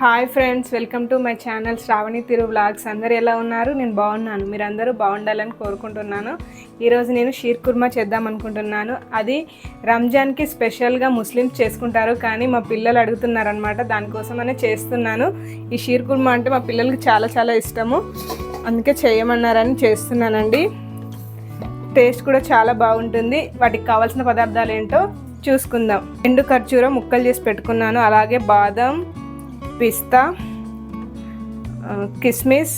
Hi friends, welcome to my channel Sravani Tiru vlogs. అందరు ఎలా ఉన్నారు? నేను బాగున్నాను. మీరందరూ బాగుండాలని కోరుకుంటున్నాను. ఈరోజు నేను షీర్ కుర్మా చేద్దాం అనుకుంటున్నాను. అది రంజాన్కి స్పెషల్గా ముస్లిమ్స్ చేసుకుంటారు, కానీ మా పిల్లలు అడుగుతున్నారనమాట, దానికోసమనే చేస్తున్నాను. ఈ షీర్ కుర్మా అంటే మా పిల్లలకి చాలా చాలా ఇష్టము, అందుకే చేయమన్నారని చేస్తున్నానండి. టేస్ట్ కూడా చాలా బాగుంటుంది. వాటికి కావాల్సిన పదార్థాలు ఏంటో చూసుకుందాం. ఎండు ఖర్జూర ముక్కలు చేసి పెట్టుకున్నాను, అలాగే బాదం, పిస్తా, కిస్మిస్,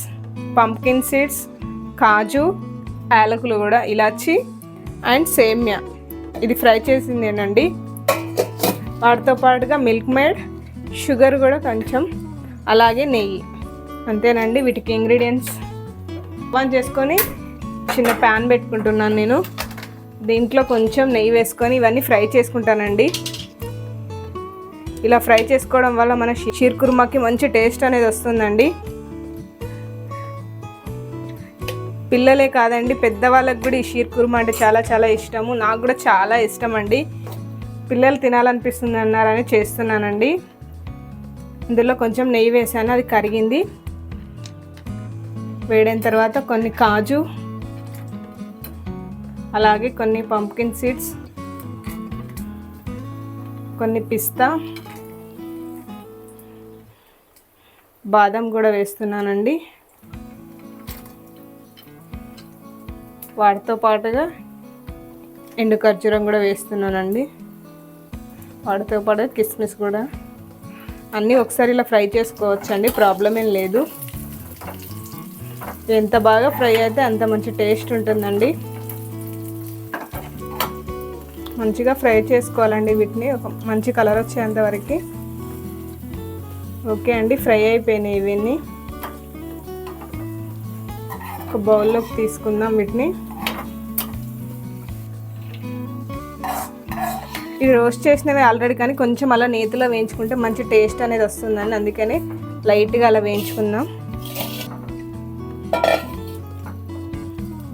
పంప్కిన్ సీడ్స్, కాజు, యాలకులు కూడా, ఇలాచి అండ్ సేమ్యా. ఇది ఫ్రై చేసిందేనండి. వాటితో పాటుగా మిల్క్ మేడ్, షుగర్ కూడా కొంచెం, అలాగే నెయ్యి. అంతేనండి వీటికి ఇంగ్రీడియంట్స్. ఆన్ చేసుకొని చిన్న ప్యాన్ పెట్టుకుంటున్నాను నేను. దీంట్లో కొంచెం నెయ్యి వేసుకొని ఇవన్నీ ఫ్రై చేసుకుంటానండి. ఇలా ఫ్రై చేసుకోవడం వల్ల మన షీర్ కుర్మాకి మంచి టేస్ట్ అనేది వస్తుందండి. పిల్లలే కాదండి, పెద్దవాళ్ళకి కూడా ఈ షీర్ కుర్మా అంటే చాలా చాలా ఇష్టము. నాకు కూడా చాలా ఇష్టం అండి. పిల్లలు తినాలనిపిస్తుంది అన్నారని చేస్తున్నానండి. ఇందులో కొంచెం నెయ్యి వేసాను, అది కరిగింది. వేడిన తర్వాత కొన్ని కాజు, అలాగే కొన్ని పంప్కిన్ సీడ్స్, కొన్ని పిస్తా, బాదం కూడా వేస్తున్నానండి. వాటితో పాటుగా ఎండు ఖర్జూరం కూడా వేస్తున్నానండి. వాటితో పాటుగా కిస్మిస్ కూడా. అన్నీ ఒకసారి ఇలా ఫ్రై చేసుకోవచ్చండి, ప్రాబ్లం ఏం లేదు. ఎంత బాగా ఫ్రై అయితే అంత మంచి టేస్ట్ ఉంటుందండి. మంచిగా ఫ్రై చేసుకోవాలండి వీటిని, ఒక మంచి కలర్ వచ్చేంత వరకు. ఓకే అండి, ఫ్రై అయిపోయినాయి ఇవన్నీ. ఒక బౌల్లోకి తీసుకుందాం వీటిని. ఇది రోస్ట్ చేసినవి ఆల్రెడీ, కానీ కొంచెం అలా నేతిలో వేయించుకుంటే మంచి టేస్ట్ అనేది వస్తుందండి, అందుకని లైట్గా అలా వేయించుకుందాం.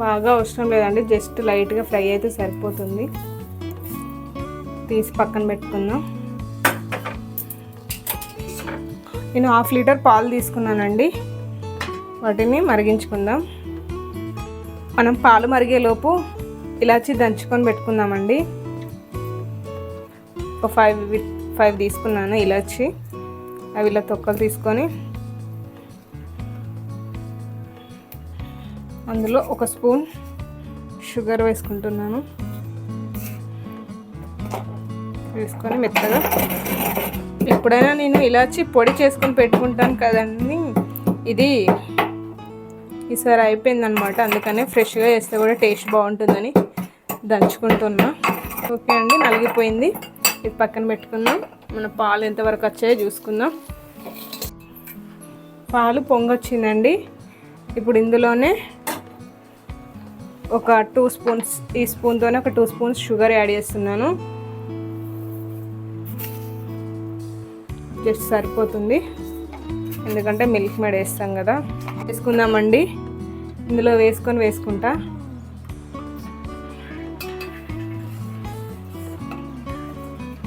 బాగా అవసరం లేదండి, జస్ట్ లైట్గా ఫ్రై అయితే సరిపోతుంది. తీసి పక్కన పెట్టుకుందాం. నేను 1/2 లీటర్ పాలు తీసుకున్నానండి. వాటిని మరిగించుకుందాం. మనం పాలు మరిగేలోపు ఇలాచి దంచుకొని పెట్టుకుందామండి. ఒక 5 తీసుకున్నాను ఇలాచి. అవి ఇలా తొక్కలు తీసుకొని అందులో 1 స్పూన్ షుగర్ వేసుకుంటున్నాను. వేసుకొని మెత్తగా, ఎప్పుడైనా నేను ఇలాచి పొడి చేసుకొని పెట్టుకుంటాను కదండి, ఇది ఈసారి అయిపోయిందనమాట, అందుకనే ఫ్రెష్గా వేస్తే కూడా టేస్ట్ బాగుంటుందని దంచుకుంటున్నా. ఓకే అండి, నలిగిపోయింది. ఇది పక్కన పెట్టుకుందాం. మన పాలు ఎంతవరకు వచ్చాయో చూసుకుందాం. పాలు పొంగొచ్చిందండి. ఇప్పుడు ఇందులోనే ఒక 2 స్పూన్స్, ఈ స్పూన్తోనే ఒక 2 స్పూన్స్ షుగర్ యాడ్ చేస్తున్నాను. జస్ట్ సరిపోతుంది, ఎందుకంటే మిల్క్ మేడ్ వేస్తాం కదా. వేసుకుందామండి. ఇందులో వేసుకుంటా.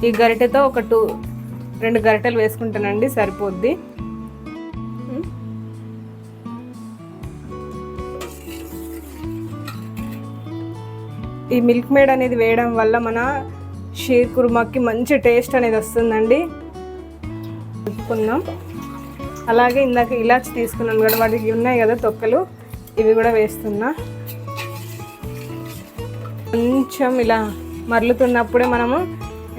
ఈ గరిటెతో ఒక 2 గరిటెలు వేసుకుంటానండి, సరిపోద్ది. ఈ మిల్క్ మేడ్ అనేది వేయడం వల్ల మన షీర్ కుర్మాకి మంచి టేస్ట్ అనేది వస్తుందండి. కలుపుకుందాం. అలాగే ఇందాక ఇలాచి తీసుకున్నాను కదా, వాటికి ఉన్నాయి కదా తొక్కలు, ఇవి కూడా వేస్తున్నా. కొంచెం ఇలా మరలుతున్నప్పుడే మనము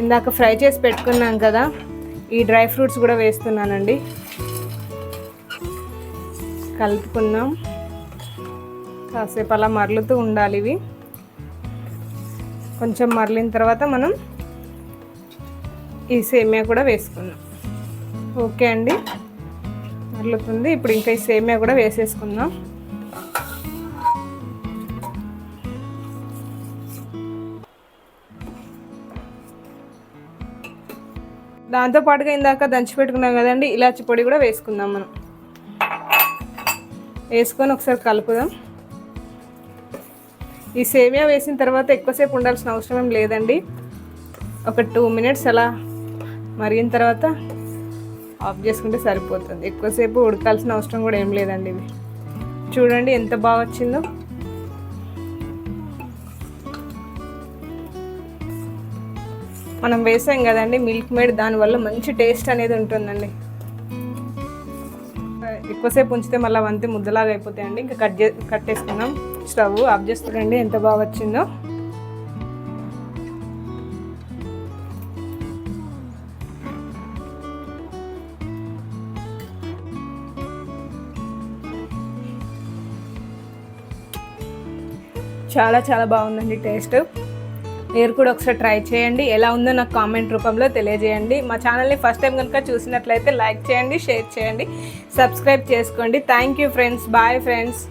ఇందాక ఫ్రై చేసి పెట్టుకున్నాం కదా, ఈ డ్రై ఫ్రూట్స్ కూడా వేస్తున్నానండి. కలుపుకుందాం. కాసేపు అలా మరలుతూ ఉండాలి ఇవి. కొంచెం మరలిన తర్వాత మనం ఈ సేమియా కూడా వేసుకుందాం. ఓకే అండి, మరలుతుంది. ఇప్పుడు ఇంకా ఈ సేమియా కూడా వేసేసుకుందాం. దాంతోపాటుగా ఇందాక దంచి పెట్టుకున్నాం కదండి, ఇలాచి పొడి కూడా వేసుకుందాం. మనం వేసుకొని ఒకసారి కలుపుదాం. ఈ సేమియా వేసిన తర్వాత ఎక్కువసేపు ఉండాల్సిన అవసరం ఏం లేదండి. ఒక 2 మినిట్స్ అలా మరిగిన తర్వాత ఆఫ్ చేసుకుంటే సరిపోతుంది. ఎక్కువసేపు ఉడకాల్సిన అవసరం కూడా ఏం లేదండి. ఇవి చూడండి ఎంత బాగా వచ్చిందో. మనం వేసాం కదండి మిల్క్ మేడ్, దానివల్ల మంచి టేస్ట్ అనేది ఉంటుందండి. ఎక్కువసేపు ఉంచితే మళ్ళీ అవంతే ముద్దలాగా అయిపోతాయండి. ఇంకా కట్టేసుకున్నాం. స్టవ్ ఆఫ్ చేస్తారండి. ఎంత బాగా వచ్చిందో. చాలా చాలా బాగుందండి టేస్ట్. మీరు కూడా ఒకసారి ట్రై చేయండి. ఎలా ఉందో నాకు కామెంట్ రూపంలో తెలియజేయండి. మా ఛానల్ని ఫస్ట్ టైం కనుక చూసినట్లయితే లైక్ చేయండి, షేర్ చేయండి, సబ్స్క్రైబ్ చేసుకోండి. Thank you friends. Bye friends.